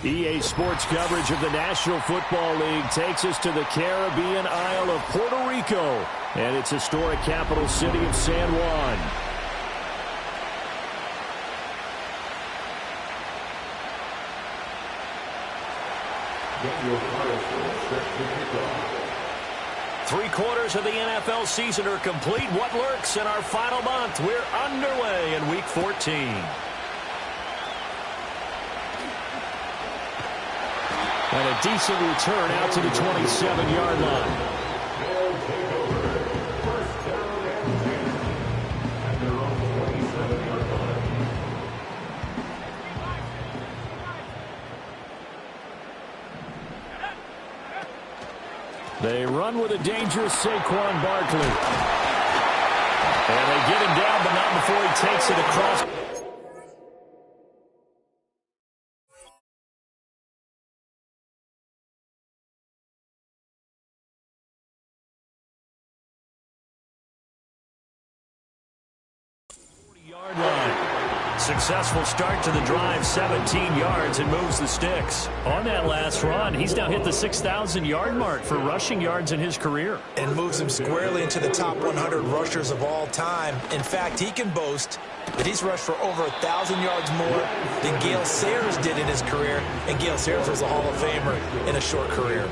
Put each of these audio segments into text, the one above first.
EA Sports coverage of the National Football League takes us to the Caribbean Isle of Puerto Rico and its historic capital city of San Juan. Three-quarters of the NFL season are complete. What lurks in our final month? We're underway in Week 14. And a decent return out to the 27-yard line. They run with a dangerous Saquon Barkley. And they get him down, but not before he takes it across. Yard line. Successful start to the drive, 17 yards, and moves the sticks. On that last run, he's now hit the 6,000-yard mark for rushing yards in his career. And moves him squarely into the top 100 rushers of all time. In fact, he can boast that he's rushed for over 1,000 yards more than Gale Sayers did in his career. And Gale Sayers was a Hall of Famer in a short career.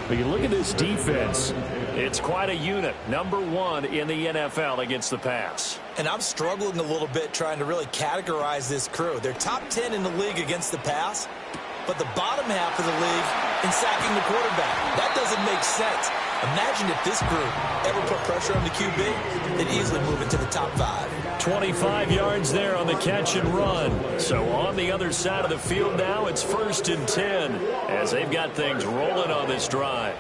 But you look at this defense. It's quite a unit. Number one in the NFL against the pass. And I'm struggling a little bit trying to really categorize this crew. They're top 10 in the league against the pass, but the bottom half of the league in sacking the quarterback. That doesn't make sense. Imagine if this group ever put pressure on the QB, they'd easily move into the top 5. 25 yards there on the catch and run. So on the other side of the field now, it's 1st and 10 as they've got things rolling on this drive.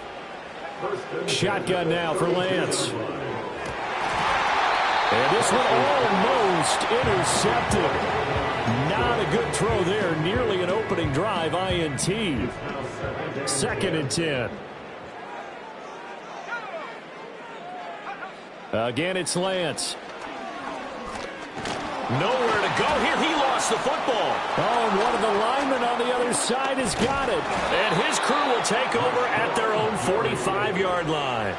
Shotgun now for Lance. And this one almost intercepted. Not a good throw there. Nearly an opening drive INT. 2nd and 10. Again, it's Lance. Nowhere to go here. He lost the football. Oh, and one of the linemen on the other side has got it. And his crew will take over at their own 45-yard line.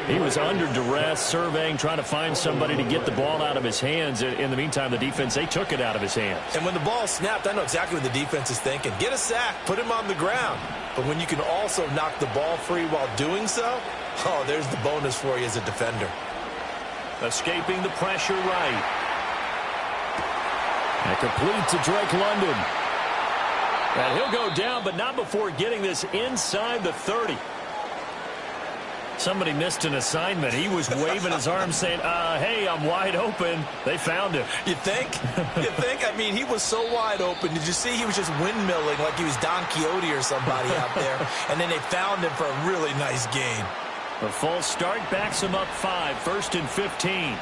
He was under duress, surveying, trying to find somebody to get the ball out of his hands. In the meantime, the defense, they took it out of his hands. And when the ball snapped, I know exactly what the defense is thinking. Get a sack, put him on the ground. But when you can also knock the ball free while doing so, oh, there's the bonus for you as a defender. Escaping the pressure right. And complete to Drake London. And he'll go down, but not before getting this inside the 30. Somebody missed an assignment. He was waving his arms saying, hey, I'm wide open. They found him. You think? You think? I mean, he was so wide open. Did you see he was just windmilling like he was Don Quixote or somebody out there? And then they found him for a really nice gain. The false start backs him up 5, 1st and 15.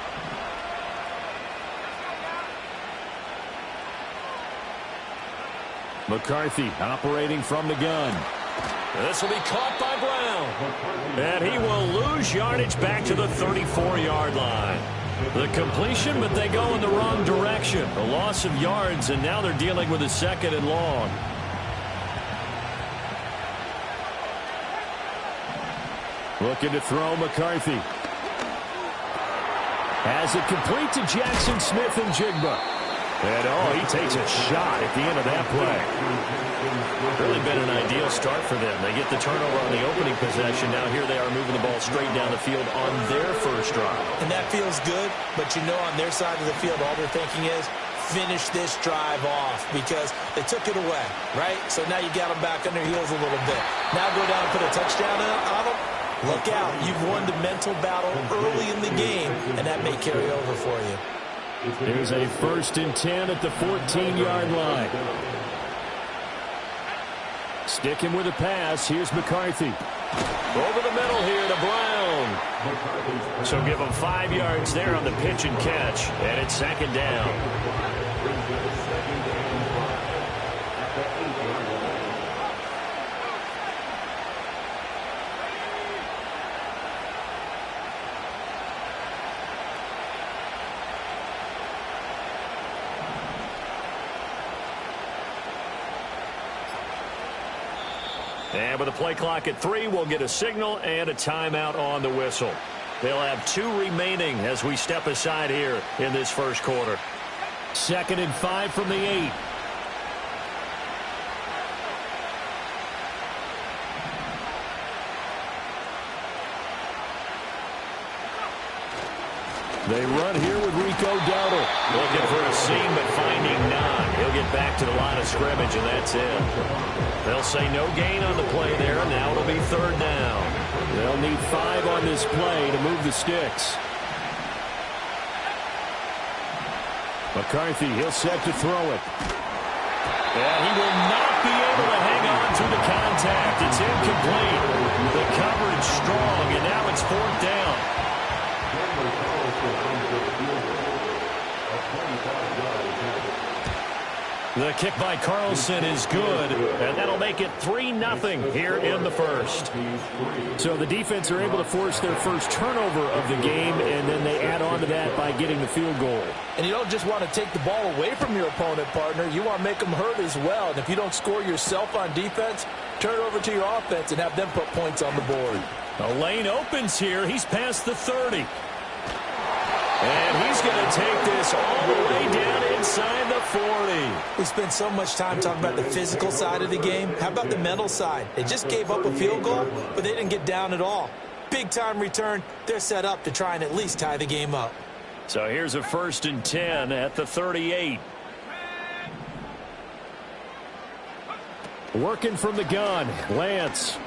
McCarthy operating from the gun. This will be caught by Brown. And he will lose yardage back to the 34-yard line. The completion, but they go in the wrong direction. A loss of yards, and now they're dealing with a 2nd and long. Looking to throw McCarthy. Has it complete to Jackson Smith and Jigba. And, he takes a shot at the end of that play. Really been an ideal start for them. They get the turnover on the opening possession. Now here they are moving the ball straight down the field on their first drive. And that feels good, but you know on their side of the field, all they're thinking is finish this drive off because they took it away, right? So now you got them back on their heels a little bit. Now go down and put a touchdown on them. Look out. You've won the mental battle early in the game, and that may carry over for you. Here's a 1st and 10 at the 14-yard line. Sticking with a pass. Here's McCarthy. Over the middle here to Brown. So give him 5 yards there on the pitch and catch. And it's 2nd down. And with a play clock at 3, we'll get a signal and a timeout on the whistle. They'll have 2 remaining as we step aside here in this first quarter. 2nd and 5 from the 8. They run here with Rico Dowdle. Looking for a seam, but finding none. He'll get back to the line of scrimmage, and that's it. They'll say no gain on the play there, and now it'll be 3rd down. They'll need 5 on this play to move the sticks. McCarthy, he'll set to throw it. And he will not be able to hang on to the contact. It's incomplete. The coverage strong, and now it's 4th down. The kick by Carlson is good, and that'll make it 3-0 here in the first. So the defense are able to force their first turnover of the game, and then they add on to that by getting the field goal. And you don't just want to take the ball away from your opponent, partner. You want to make them hurt as well. And if you don't score yourself on defense, turn it over to your offense and have them put points on the board. The lane opens here. He's past the 30. And he's going to take this all the way down inside the 40. We spent so much time talking about the physical side of the game. How about the mental side? They just gave up a field goal, but they didn't get down at all. Big-time return. They're set up to try and at least tie the game up. So here's a 1st and 10 at the 38. Working from the gun, Lance.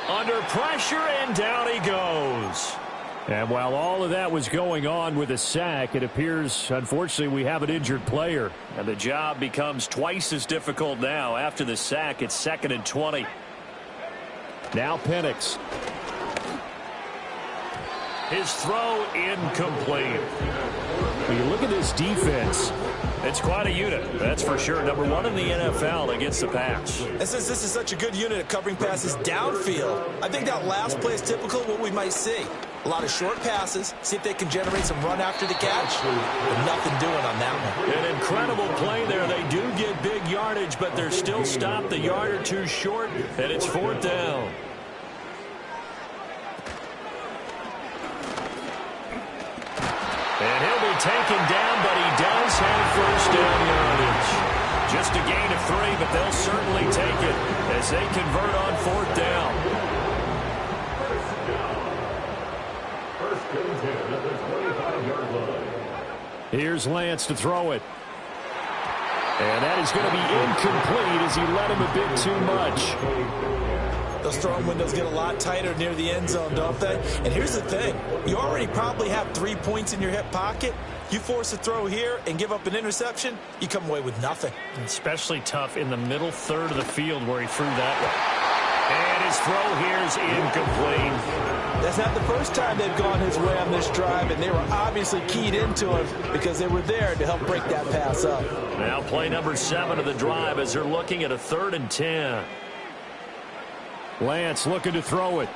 Under pressure, and down he goes. And while all of that was going on with a sack, it appears, unfortunately, we have an injured player. And the job becomes twice as difficult now. After the sack, it's 2nd and 20. Now Penix. His throw incomplete. When you look at this defense, it's quite a unit, that's for sure. Number 1 in the NFL against the pass. And since this is such a good unit at covering passes downfield, I think that last play is typical of what we might see. A lot of short passes, see if they can generate some run after the catch, but nothing doing on that one. An incredible play there. They do get big yardage, but they're still stopped a yard or 2 short, and it's 4th down. And he'll be taken down, but he does have 1st down yardage. Just a gain of 3, but they'll certainly take it as they convert on 4th down. Here's Lance to throw it. And that is going to be incomplete as he let him a bit too much. Those throwing windows get a lot tighter near the end zone, don't they? And here's the thing. You already probably have 3 points in your hip pocket. You force a throw here and give up an interception, you come away with nothing. Especially tough in the middle third of the field where he threw that one. And his throw here is incomplete. That's not the first time they've gone his way on this drive, and they were obviously keyed into him because they were there to help break that pass up. Now play number 7 of the drive as they're looking at a 3rd and 10. Lance looking to throw it.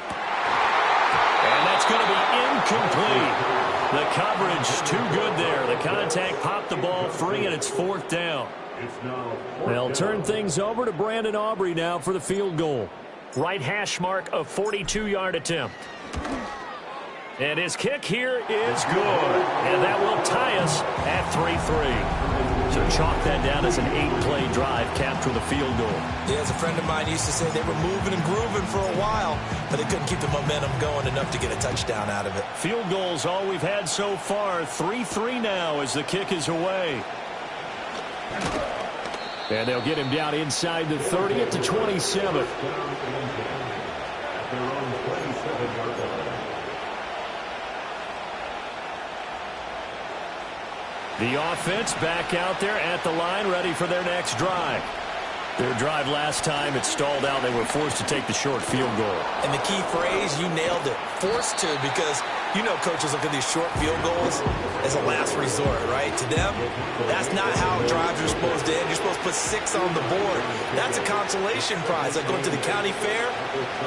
And that's going to be incomplete. The coverage too good there. The contact popped the ball free, and it's 4th down. They'll turn things over to Brandon Aubrey now for the field goal. Right hash mark of 42-yard attempt. And his kick here is good. And that will tie us at 3-3. So chalk that down as an 8-play drive capped with a field goal. Yeah, as a friend of mine used to say, they were moving and grooving for a while, but they couldn't keep the momentum going enough to get a touchdown out of it. Field goals all we've had so far. 3-3 now as the kick is away. And they'll get him down inside the 30 at the 27. The offense back out there at the line, ready for their next drive. Their drive last time, it stalled out. They were forced to take the short field goal. And the key phrase, you nailed it, forced to, because you know coaches look at these short field goals as a last resort, right? To them, that's not how drives are supposed to end. You're supposed to put 6 on the board. That's a consolation prize. Like going to the county fair,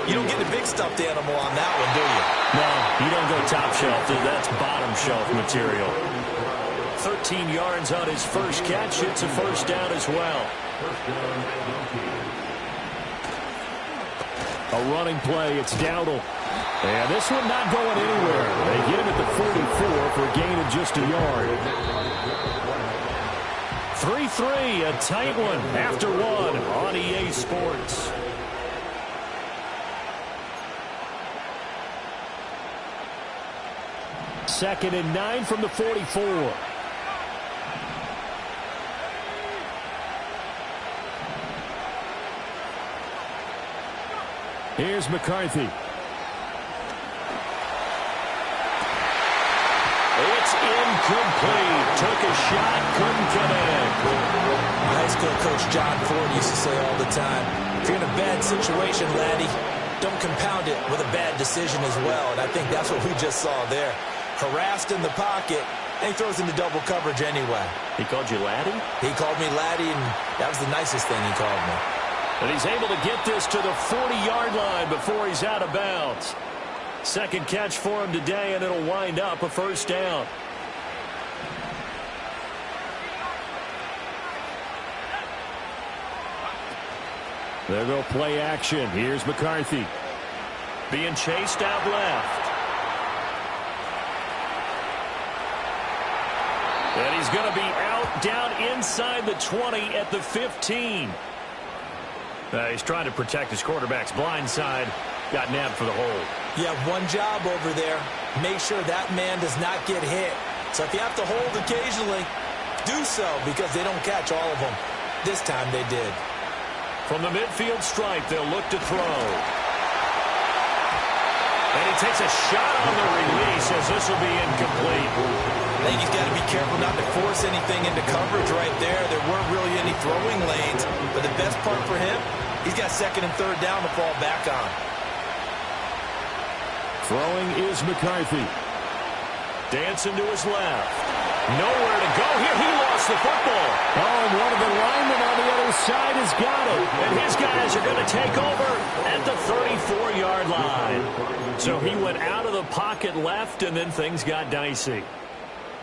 you don't get the big stuffed animal on that one, do you? No, you don't go top shelf. That's bottom shelf material. 13 yards on his first catch. It's a 1st down as well. A running play. It's Dowdle. And this one not going anywhere. They get him at the 44 for a gain of just a yard. 3-3, a tight one after one on EA Sports. Second and 9 from the 44. Here's McCarthy. It's incomplete. Took a shot, couldn't connect. High school coach John Ford used to say all the time, if you're in a bad situation, laddie, don't compound it with a bad decision as well. And I think that's what we just saw there. Harassed in the pocket, and he throws into double coverage anyway. He called you laddie? He called me laddie, and that was the nicest thing he called me. And he's able to get this to the 40-yard line before he's out of bounds. Second catch for him today, and it'll wind up a first down. There go play action. Here's McCarthy. Being chased out left. And he's going to be out down inside the 20 at the 15. He's trying to protect his quarterback's blind side. Got nabbed for the hold. You have one job over there. Make sure that man does not get hit. So if you have to hold occasionally, do so, because they don't catch all of them. This time they did. From the midfield stripe, they'll look to throw. And he takes a shot on the release as this will be incomplete. I think he's got to be careful not to force anything into coverage right there. There weren't really any throwing lanes. But the best part for him, he's got second and third down to fall back on. Throwing is McCarthy. Dancing to his left. Nowhere to go here. He lost the football. Oh, and one of the linemen on the other side has got it. And his guys are going to take over at the 34-yard line. So he went out of the pocket left, and then things got dicey.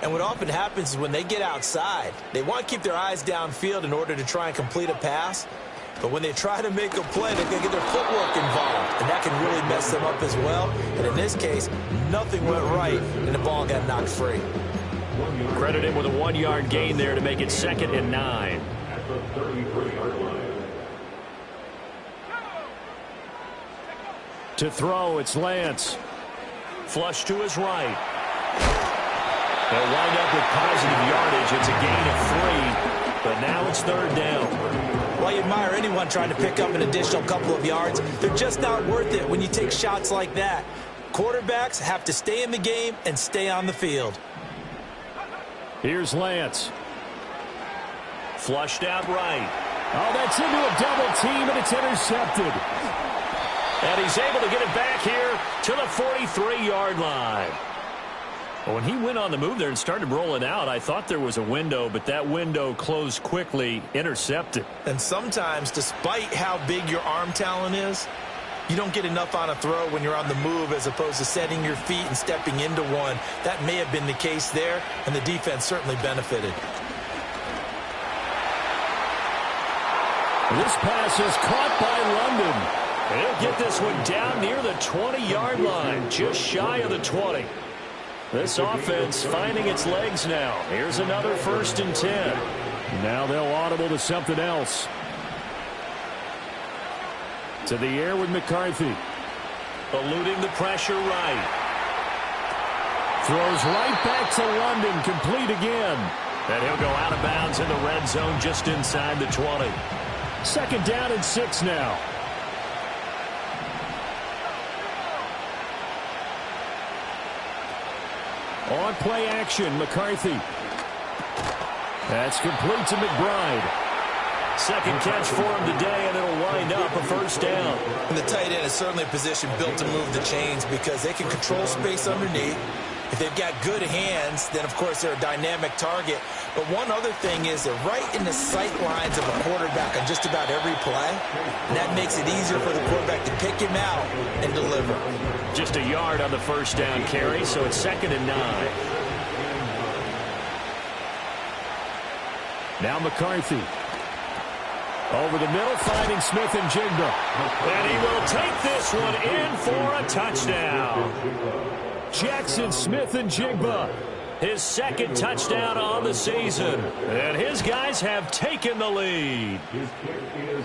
And what often happens is when they get outside, they want to keep their eyes downfield in order to try and complete a pass. But when they try to make a play, they're going to get their footwork involved. And that can really mess them up as well. And in this case, nothing went right, and the ball got knocked free. Credit him with a 1-yard gain there to make it 2nd and 9. To throw, it's Lance. Flush to his right. They'll wind up with positive yardage. It's a gain of 3, but now it's 3rd down. Well, you admire anyone trying to pick up an additional couple of yards. They're just not worth it when you take shots like that. Quarterbacks have to stay in the game and stay on the field. Here's Lance. Flushed out right. Oh, that's into a double team, and it's intercepted. And he's able to get it back here to the 43-yard line. When he went on the move there and started rolling out, I thought there was a window, but that window closed quickly, intercepted. And sometimes, despite how big your arm talent is, you don't get enough on a throw when you're on the move as opposed to setting your feet and stepping into one. That may have been the case there, and the defense certainly benefited. This pass is caught by London. He'll get this one down near the 20-yard line, just shy of the 20. This offense finding its legs now. Here's another 1st and 10. Now they'll audible to something else. To the air with McCarthy. Eluding the pressure right. Throws right back to London, complete again. And he'll go out of bounds in the red zone just inside the 20. 2nd down and 6 now. On play action, McCarthy. That's complete to McBride. 2nd catch for him today, and it'll wind up a 1st down. And the tight end is certainly a position built to move the chains because they can control space underneath. If they've got good hands, then, of course, they're a dynamic target. But one other thing is they're right in the sight lines of a quarterback on just about every play. And that makes it easier for the quarterback to pick him out and deliver. Just a yard on the 1st down carry, so it's 2nd and 9. Now McCarthy. Over the middle, finding Smith and Jigba. And he will take this one in for a touchdown. Jackson Smith and Jigba, his second touchdown on the season. And his guys have taken the lead.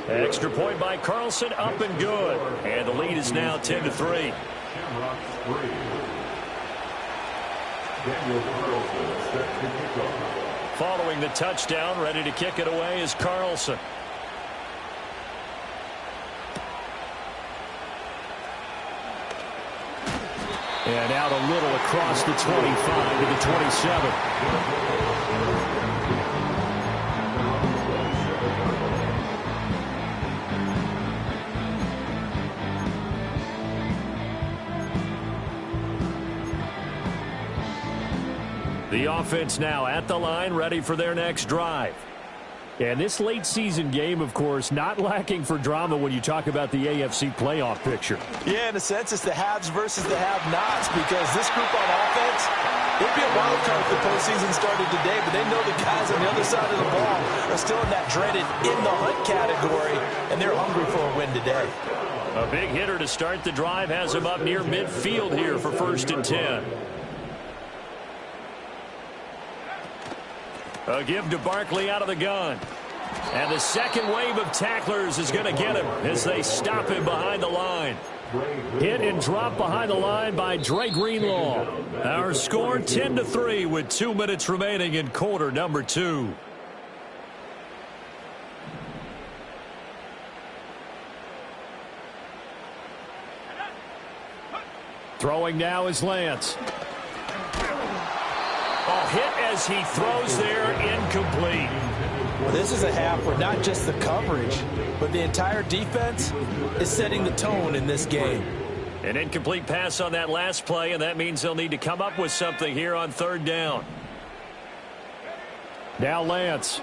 Extra point by Carlson, up and good. And the lead is now 10-3. Following the touchdown, ready to kick it away is Carlson. And out a little across the 25 to the 27. The offense now at the line, ready for their next drive. And this late season game, of course, not lacking for drama when you talk about the AFC playoff picture. Yeah, in a sense, it's the haves versus the have-nots, because this group on offense, it'd be a wild card if the postseason started today, but they know the guys on the other side of the ball are still in that dreaded in-the-hunt category, and they're hungry for a win today. A big hitter to start the drive has him up near midfield here for 1st and 10. A give to Barkley out of the gun. And the second wave of tacklers is going to get him as they stop him behind the line. Hit and drop behind the line by Dre Greenlaw. Our score 10-3 with 2 minutes remaining in quarter number 2. Throwing now is Lance. Hit as he throws there, incomplete. Well, this is a half where not just the coverage, but the entire defense is setting the tone in this game. An incomplete pass on that last play, and that means they'll need to come up with something here on 3rd down. Now Lance.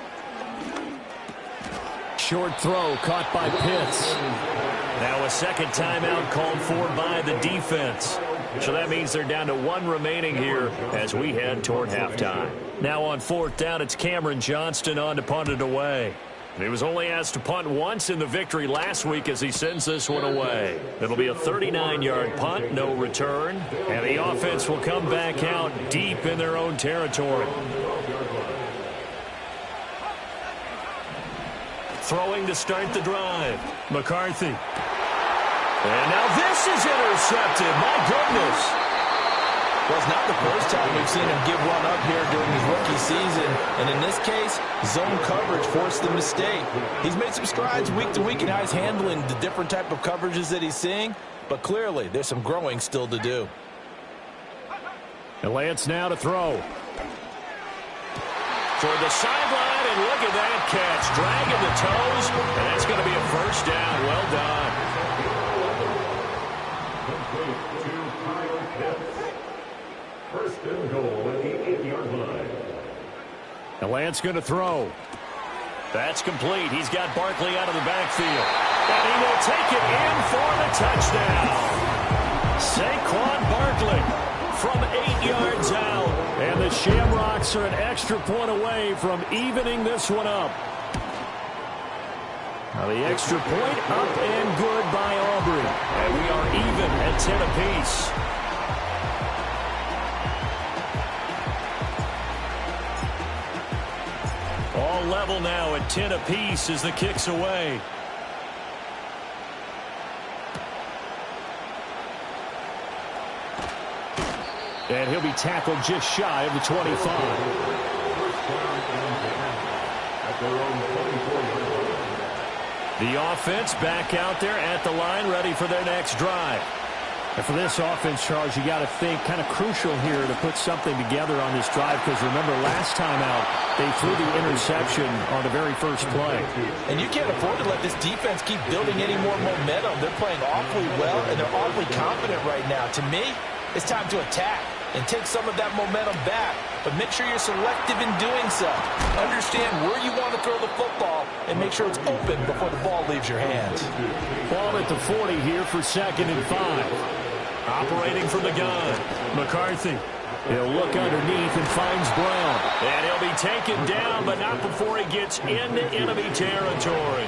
Short throw caught by Pitts. Now a second timeout called for by the defense. So that means they're down to 1 remaining here as we head toward halftime. Now on 4th down, it's Cameron Johnston on to punt it away. He was only asked to punt once in the victory last week as he sends this one away. It'll be a 39-yard punt, no return. And the offense will come back out deep in their own territory. Throwing to start the drive. McCarthy. And now this is intercepted. My goodness. Well, it's not the first time we've seen him give one up here during his rookie season. And in this case, zone coverage forced the mistake. He's made some strides week to week in how he's handling the different type of coverages that he's seeing. But clearly, there's some growing still to do. And Lance now to throw. Toward the sideline, and look at that catch. Dragging the toes, and that's going to be a 1st down. Well done. First and goal at the 8-yard line. And Lance going to throw. That's complete. He's got Barkley out of the backfield. And he will take it in for the touchdown. Saquon Barkley from 8 yards out. And the Shamrocks are an extra point away from evening this one up. Now the extra point up and good by Aubrey. And we are even at 10 apiece. All level now at 10 apiece as the kick's away. And he'll be tackled just shy of the 25. The offense back out there at the line, ready for their next drive. And for this offense, Charles, you got to think kind of crucial here to put something together on this drive, because remember last time out, they threw the interception on the very first play. And you can't afford to let this defense keep building any more momentum. They're playing awfully well, and they're awfully confident right now. To me, it's time to attack and take some of that momentum back. But make sure you're selective in doing so. Understand where you want to throw the football and make sure it's open before the ball leaves your hands. Ball at the 40 here for 2nd and 5. Operating from the gun, McCarthy. He'll look underneath and finds Brown. And he'll be taken down, but not before he gets into enemy territory.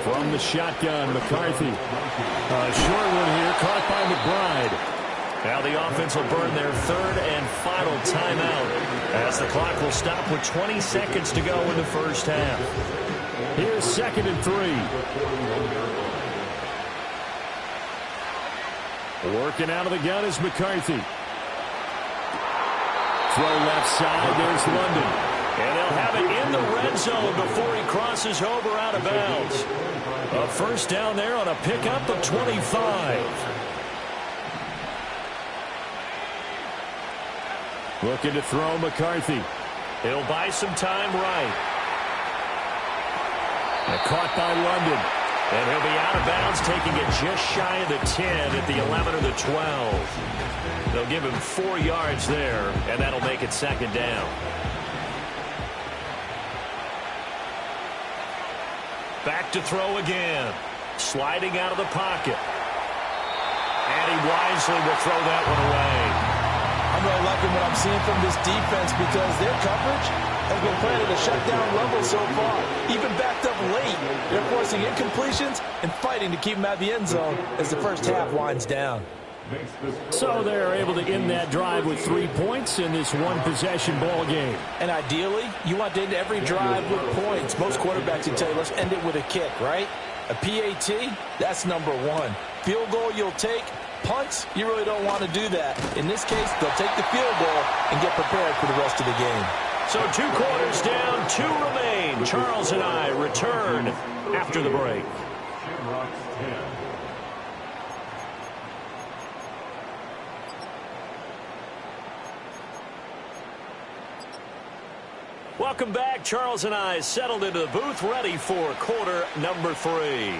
From the shotgun, McCarthy. A short one here, caught by McBride. Now the offense will burn their third and final timeout as the clock will stop with 20 seconds to go in the first half. Here's 2nd and 3. Working out of the gun is McCarthy. Throw left side, there's London. And they'll have it in the red zone before he crosses over out of bounds. A first down there on a pickup of 25. Looking to throw McCarthy. He'll buy some time right. And caught by London. And he'll be out of bounds, taking it just shy of the 10 at the 11 or the 12. They'll give him 4 yards there, and that'll make it 2nd down. Back to throw again. Sliding out of the pocket. And he wisely will throw that one away. I'm really liking what I'm seeing from this defense because their coverage has been playing at a shutdown level so far. Even backed up late, they're forcing incompletions and fighting to keep them out of the end zone as the first half winds down. So they're able to end that drive with 3 points in this one-possession ball game. And ideally, you want to end every drive with points. Most quarterbacks will tell you, let's end it with a kick, right? A PAT, that's number 1. Field goal you'll take. Punts, you really don't want to do that. In this case, they'll take the field goal and get prepared for the rest of the game. So 2 quarters down, 2 remain. Charles and I return after the break. Welcome back. Charles and I settled into the booth, ready for quarter number 3.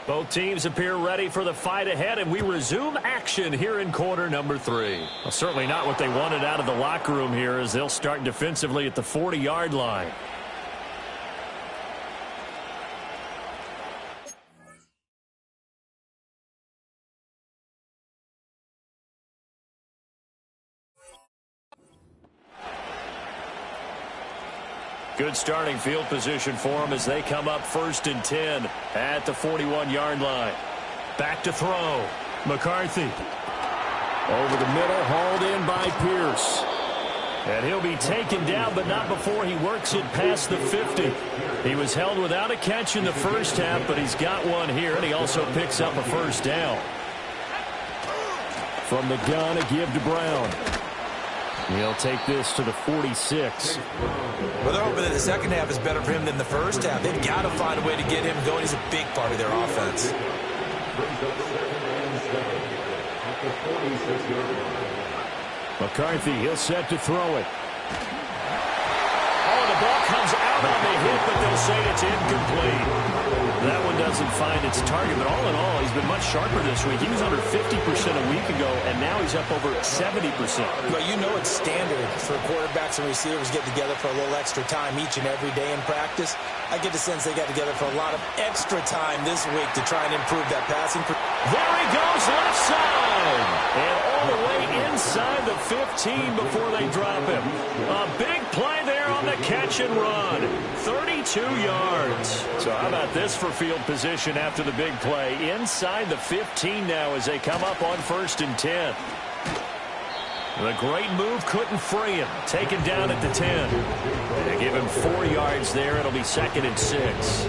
Both teams appear ready for the fight ahead, and we resume action here in quarter number 3. Well, certainly not what they wanted out of the locker room here as they'll start defensively at the 40-yard line. Good starting field position for them as they come up 1st and 10 at the 41-yard line. Back to throw. McCarthy. Over the middle, hauled in by Pierce. And he'll be taken down, but not before he works it past the 50. He was held without a catch in the first half, but he's got one here, and he also picks up a first down. From the gun, a give to Brown. He'll take this to the 46. Well, they're hoping that the second half is better for him than the first half. They've got to find a way to get him going. He's a big part of their offense. McCarthy, he'll set to throw it. Oh, the ball comes out on the hit, but they'll say it's incomplete. That one doesn't find its target, but all in all, he's been much sharper this week. He was under 50% a week ago, and now he's up over 70%. But you know it's standard for quarterbacks and receivers get together for a little extra time each and every day in practice. I get the sense they got together for a lot of extra time this week to try and improve that passing. There he goes, left side. And all the way inside the 15 before they drop him. A big play there on the catch and run. 32 yards. So how about this for field position after the big play? Inside the 15 now as they come up on 1st and 10. The great move couldn't free him. Taken down at the 10. They give him 4 yards there. It'll be 2nd and 6.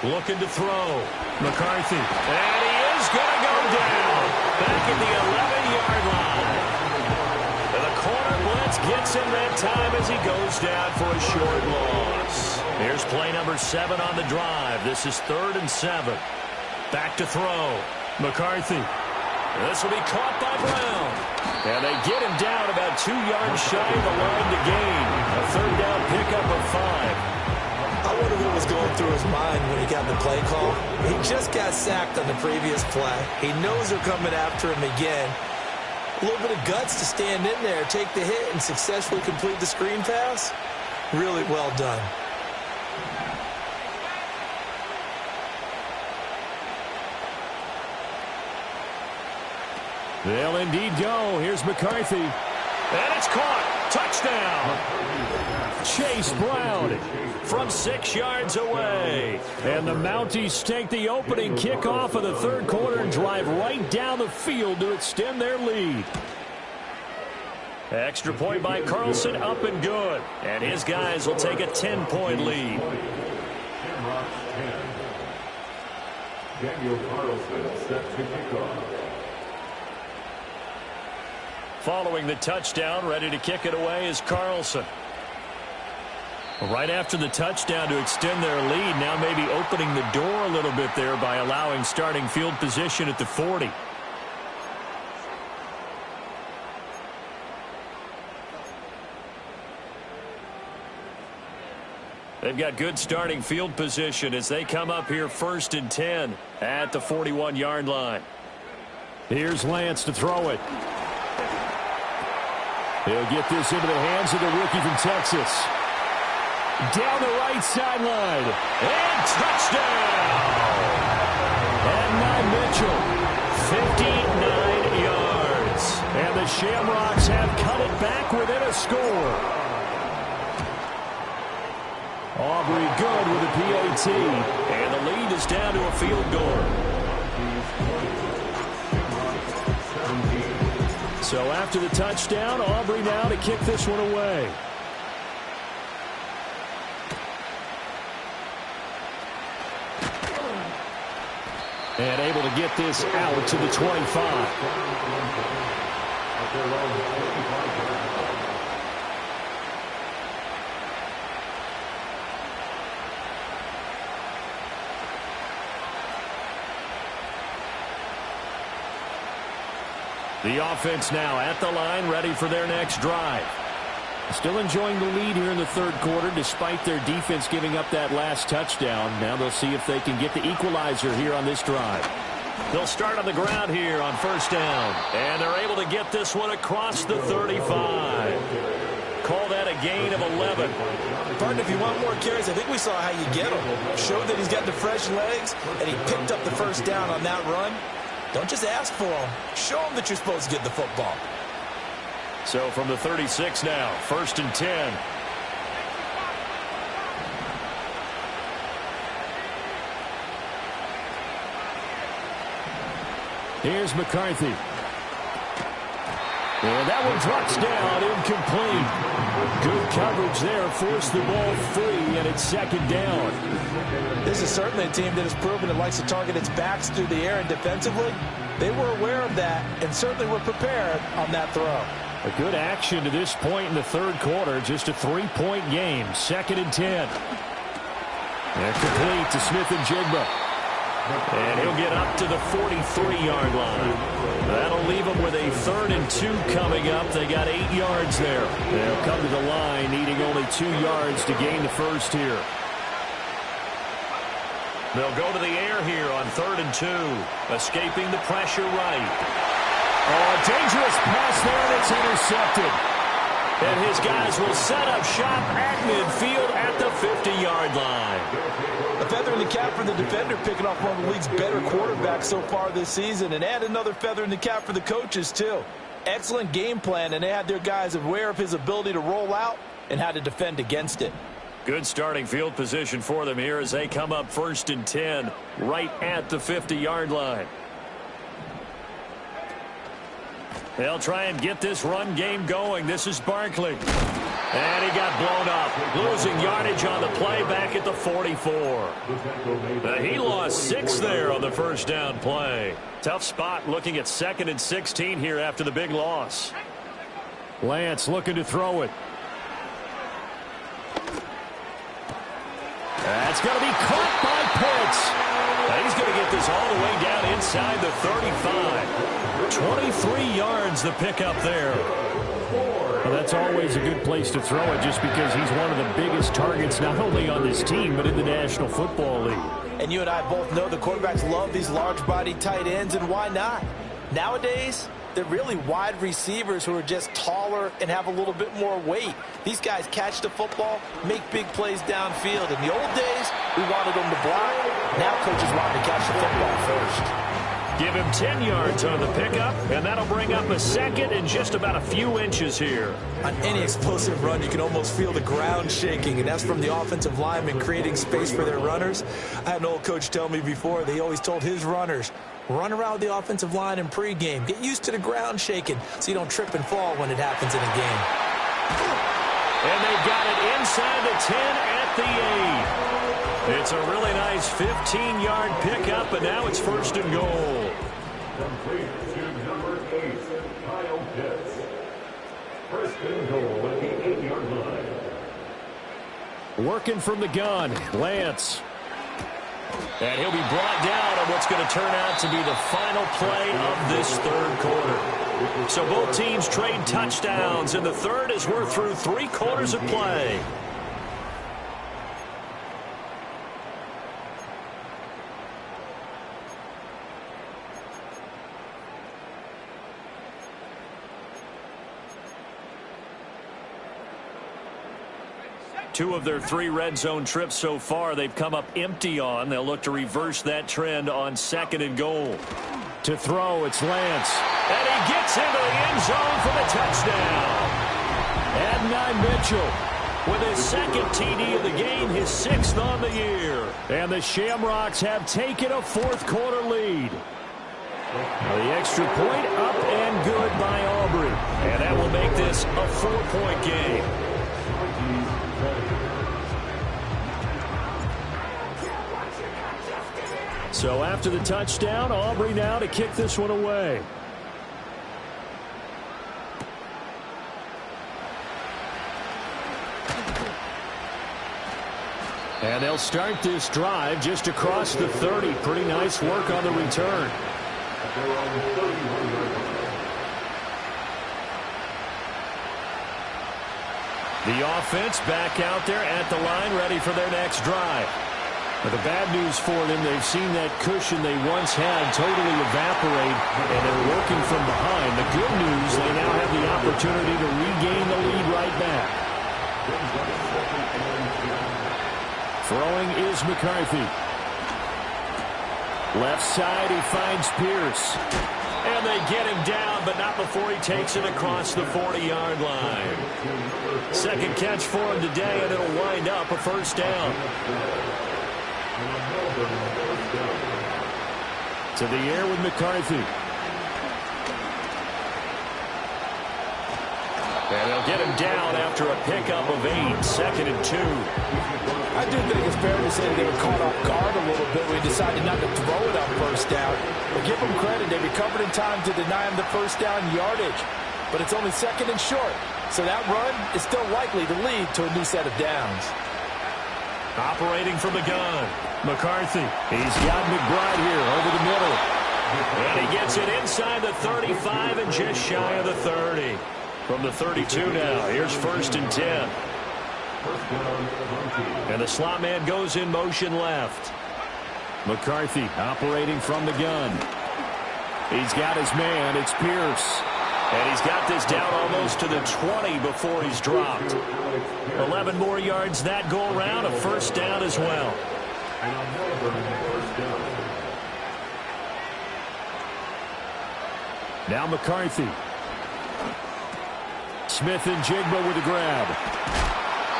Looking to throw. McCarthy. And he is going to go down. Back at the 11-yard line. And the corner blitz gets him that time as he goes down for a short loss. Here's play number 7 on the drive. This is 3rd and 7. Back to throw. McCarthy. This will be caught by Brown. And they get him down about 2 yards shy of the line to gain. A 3rd down pickup of 5. I wonder what was going through his mind when he got the play call. He just got sacked on the previous play. He knows they're coming after him again. A little bit of guts to stand in there, take the hit, and successfully complete the screen pass. Really well done. They'll indeed go. Here's McCarthy. And it's caught. Touchdown. Chase Brown from 6 yards away. And the Mounties take the opening kickoff of the 3rd quarter and drive right down the field to extend their lead. Extra point by Carlson, up and good. And his guys will take a 10-point lead. Shamrock 10. Daniel Carlson set to kick off. Following the touchdown, ready to kick it away is Carlson. Right after the touchdown to extend their lead, now maybe opening the door a little bit there by allowing starting field position at the 40. They've got good starting field position as they come up here 1st and 10 at the 41-yard line. Here's Lance to throw it. He'll get this into the hands of the rookie from Texas. Down the right sideline. And touchdown! And now Mitchell, 59 yards. And the Shamrocks have cut it back within a score. Aubrey good with a PAT. And the lead is down to a field goal. So after the touchdown, Aubrey now to kick this one away. And able to get this out to the 25. The offense now at the line, ready for their next drive. Still enjoying the lead here in the 3rd quarter, despite their defense giving up that last touchdown. Now they'll see if they can get the equalizer here on this drive. They'll start on the ground here on 1st down. And they're able to get this one across the 35. Call that a gain of 11. Pardon, if you want more carries, I think we saw how you get him. Showed that he's got the fresh legs, and he picked up the 1st down on that run. Don't just ask for them. Show them that you're supposed to get the football. So from the 36 now, 1st and 10. Here's McCarthy. And that one drops down, incomplete. Good coverage there, forced the ball free, and it's 2nd down. This is certainly a team that has proven it likes to target its backs through the air and defensively. They were aware of that and certainly were prepared on that throw. A good action to this point in the 3rd quarter, just a 3-point game, 2nd and 10. And complete to Smith and Jigba. And he'll get up to the 43-yard line. That'll leave them with a 3rd and 2 coming up. They got 8 yards there. They'll come to the line needing only 2 yards to gain the 1st here. They'll go to the air here on 3rd and 2. Escaping the pressure right. Oh, a dangerous pass there, and it's intercepted. And his guys will set up shop at midfield at the 50-yard line. A feather in the cap for the defender, picking off one of the league's better quarterbacks so far this season, and add another feather in the cap for the coaches, too. Excellent game plan, and they had their guys aware of his ability to roll out and how to defend against it. Good starting field position for them here as they come up 1st and 10, right at the 50-yard line. They'll try and get this run game going. This is Barkley. And he got blown up, losing yardage on the play back at the 44. He lost 6 there on the first down play. Tough spot looking at 2nd and 16 here after the big loss. Lance looking to throw it. That's going to be caught by Pitts. He's going to get this all the way down inside the 35. 23 yards the pickup there. Well, that's always a good place to throw it just because he's one of the biggest targets not only on this team but in the National Football League. And you and I both know the quarterbacks love these large-bodied tight ends, and why not? Nowadays, they're really wide receivers who are just taller and have a little bit more weight. These guys catch the football, make big plays downfield. In the old days, we wanted them to block. Now coaches want to catch the football first. Give him 10 yards on the pickup, and that'll bring up a 2nd and just about a few inches here. On any explosive run, you can almost feel the ground shaking, and that's from the offensive linemen creating space for their runners. I had an old coach tell me before, they always told his runners, run around the offensive line in pregame. Get used to the ground shaking so you don't trip and fall when it happens in a game. And they've got it inside the 10 at the 8. It's a really nice 15-yard pickup, and now it's 1st and goal. Complete to number 8, Kyle Pitts. 1st and goal at the 8-yard line. Working from the gun, Lance. And he'll be brought down on what's going to turn out to be the final play of this 3rd quarter. So both teams trade touchdowns, and the 3rd as we're through 3 quarters of play. Two of their 3 red zone trips so far, they've come up empty on. They'll look to reverse that trend on 2nd and goal. To throw, it's Lance. And he gets into the end zone for the touchdown. Adonai Mitchell with his 2nd TD of the game, his 6th on the year. And the Shamrocks have taken a 4th quarter lead. The extra point up and good by Aubrey. And that will make this a 4-point game. So after the touchdown, Aubrey now to kick this one away. And they'll start this drive just across the 30. Pretty nice work on the return. The offense back out there at the line, ready for their next drive. But the bad news for them, they've seen that cushion they once had totally evaporate, and they're working from behind. The good news, they now have the opportunity to regain the lead right back. Throwing is McCarthy. Left side, he finds Pierce. And they get him down, but not before he takes it across the 40-yard line. 2nd catch for him today, and it'll wind up a 1st down. To the air with McCarthy. And they'll get him down after a pickup of 8, 2nd and 2. I do think it's fair to say they were caught off guard a little bit when he decided not to throw it on 1st down. But give them credit, they recovered in time to deny him the 1st down yardage. But it's only 2nd and short, so that run is still likely to lead to a new set of downs. Operating from the gun, McCarthy. He's got McBride here over the middle. And he gets it inside the 35 and just shy of the 30. From the 32 now, here's 1st and 10. And the slot man goes in motion left. McCarthy operating from the gun. He's got his man. It's Pierce. And he's got this down almost to the 20 before he's dropped. 11 more yards that go around, a 1st down as well. Now McCarthy. Smith and Jigba with the grab.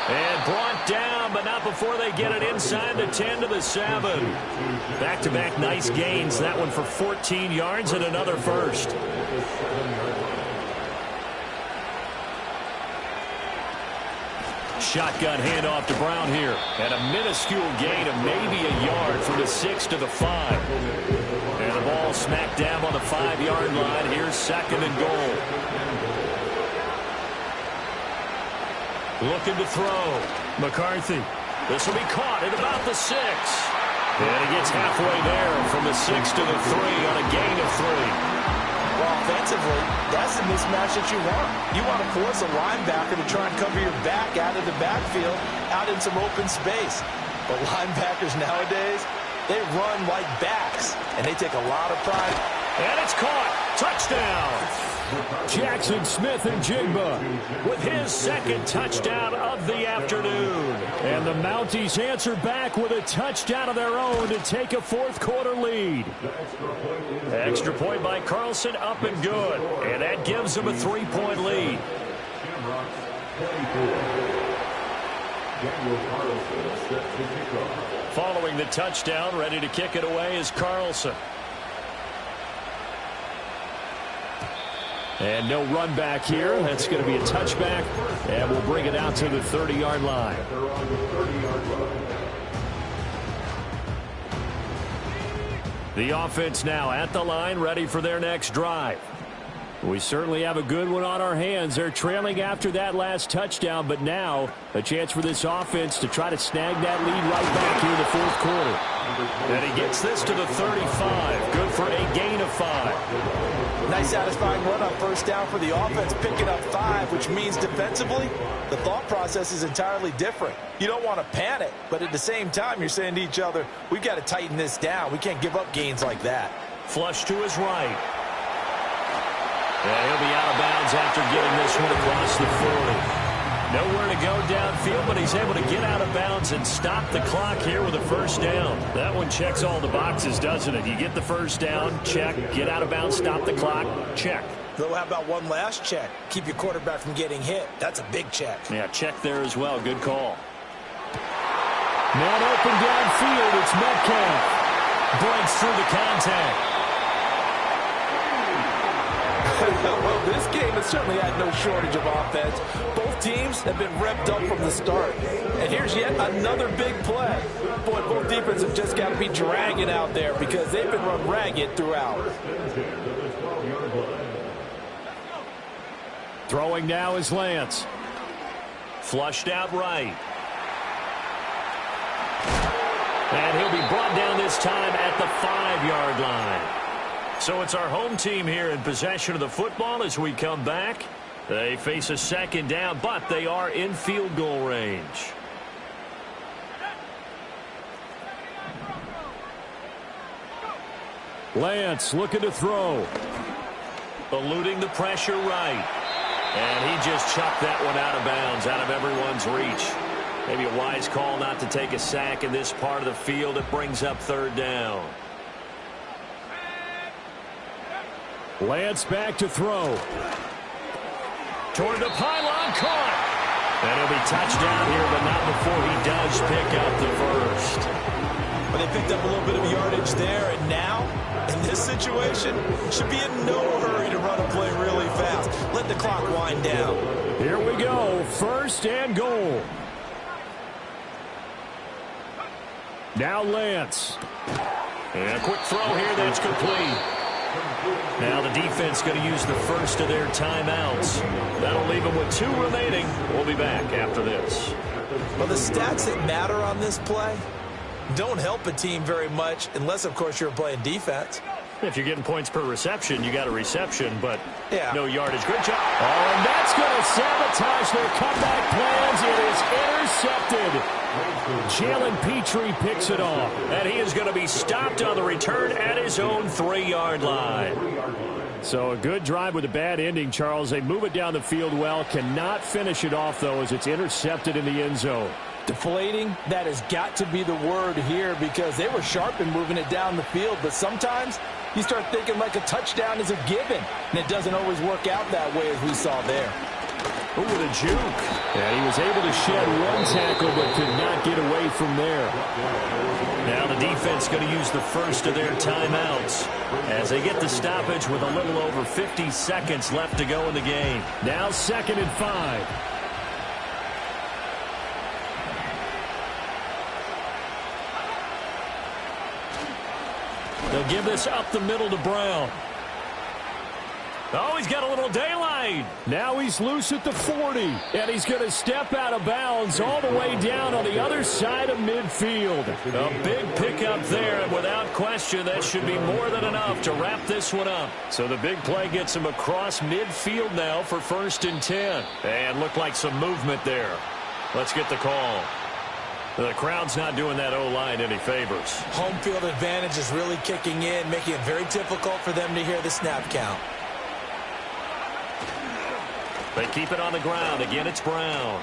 And brought down, but not before they get it inside the 10 to the 7. Back-to-back nice gains. That one for 14 yards and another 1st. shotgun handoff to Brown here. And a minuscule gain of maybe a yard from the 6 to the 5. And the ball smacked down on the 5-yard line. Here's 2nd and goal. Looking to throw. McCarthy. This will be caught at about the 6. And he gets halfway there from the 6 to the 3 on a gain of 3. Well, offensively, that's the mismatch that you want. You want to force a linebacker to try and cover your back out of the backfield, out in some open space. But linebackers nowadays, they run like backs, and they take a lot of pride. And it's caught. Touchdown. Jackson Smith-Njigba with his 2nd touchdown of the afternoon. And the Mounties answer back with a touchdown of their own to take a 4th-quarter lead. Extra point by Carlson, up and good. And that gives them a 3-point lead. Following the touchdown, ready to kick it away is Carlson. And no run back here. That's going to be a touchback. And we'll bring it out to the 30-yard line. The offense now at the line, ready for their next drive. We certainly have a good one on our hands. They're trailing after that last touchdown, but now a chance for this offense to try to snag that lead right back here in the 4th quarter. And he gets this to the 35. Good for a gain of 5. Nice satisfying run on 1st down for the offense, picking up 5, which means defensively, the thought process is entirely different. You don't want to panic, but at the same time, you're saying to each other, we've got to tighten this down. We can't give up gains like that. Flush to his right. Yeah, he'll be out of bounds after getting this one across the 40. Nowhere to go downfield, but he's able to get out of bounds and stop the clock here with a 1st down. That one checks all the boxes, doesn't it? You get the 1st down, check. Get out of bounds, stop the clock, check. Though, how about one last check? Keep your quarterback from getting hit. That's a big check. Yeah, check there as well. Good call. Man open downfield. It's Metcalf. Breaks through the contact. Well, this game has certainly had no shortage of offense. Both teams have been revved up from the start. And here's yet another big play. Boy, both defenses have just got to be dragging out there because they've been run ragged throughout. Throwing now is Lance. Flushed out right. And he'll be brought down this time at the 5-yard line. So it's our home team here in possession of the football as we come back. They face a 2nd down, but they are in field goal range. Lance looking to throw. Eluding the pressure right. And he just chucked that one out of bounds, out of everyone's reach. Maybe a wise call not to take a sack in this part of the field. It brings up 3rd down. Lance back to throw. Toward the pylon, caught. And he'll be touchdown here, but not before he does pick up the 1st. But they picked up a little bit of yardage there, and now, in this situation, should be in no hurry to run a play really fast. Let the clock wind down. Here we go, 1st and goal. Now Lance. And a quick throw here that's complete. Now the defense going to use the 1st of their timeouts. That'll leave them with 2 remaining. We'll be back after this. Well, the stats that matter on this play don't help a team very much unless, of course, you're playing defense. If you're getting points per reception, you got a reception, but no yardage. Good job. Oh, and that's going to sabotage their comeback plans. It is intercepted. Jalen Petrie picks it off. And he is going to be stopped on the return at his own 3-yard line. So a good drive with a bad ending, Charles. They move it down the field well. Cannot finish it off, though, as it's intercepted in the end zone. Deflating, that has got to be the word here because they were sharp in moving it down the field. But sometimes you start thinking like a touchdown is a given, and it doesn't always work out that way as we saw there. Ooh, with a juke. Yeah, he was able to shed one tackle but could not get away from there. Now the defense going to use the 1st of their timeouts as they get the stoppage with a little over 50 seconds left to go in the game. Now 2nd and 5. They'll give this up the middle to Brown. Oh, he's got a little daylight. Now he's loose at the 40, and he's going to step out of bounds all the way down on the other side of midfield. A big pickup there, and without question, that should be more than enough to wrap this one up. So the big play gets him across midfield now for 1st and 10. And looked like some movement there. Let's get the call. The crowd's not doing that O-line any favors. Home field advantage is really kicking in, making it very difficult for them to hear the snap count. They keep it on the ground. Again, it's Brown.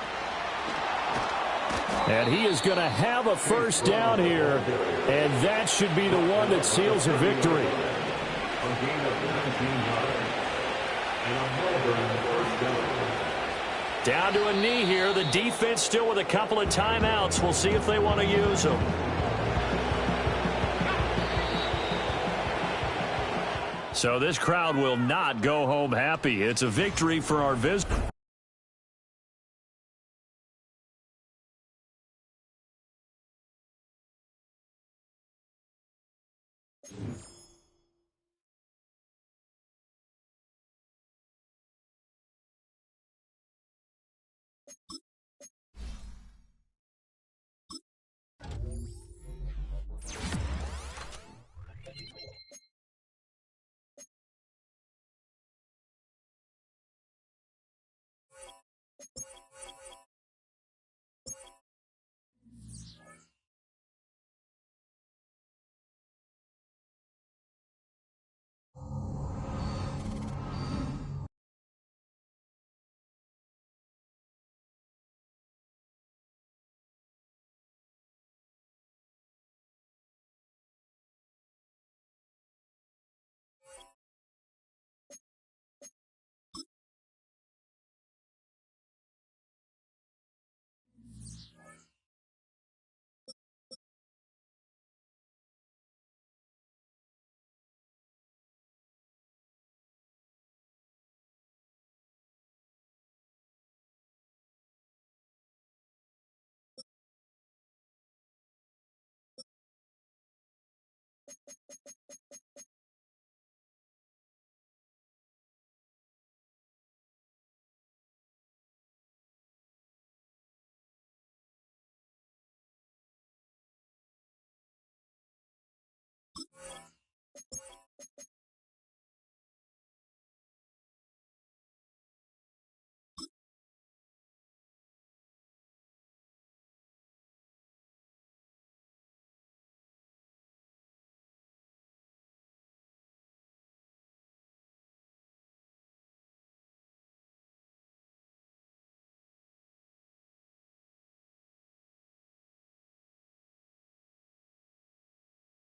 And he is going to have a 1st down here, and that should be the one that seals a victory. Down to a knee here. The defense still with a couple of timeouts. We'll see if they want to use them. So this crowd will not go home happy. It's a victory for our visitors.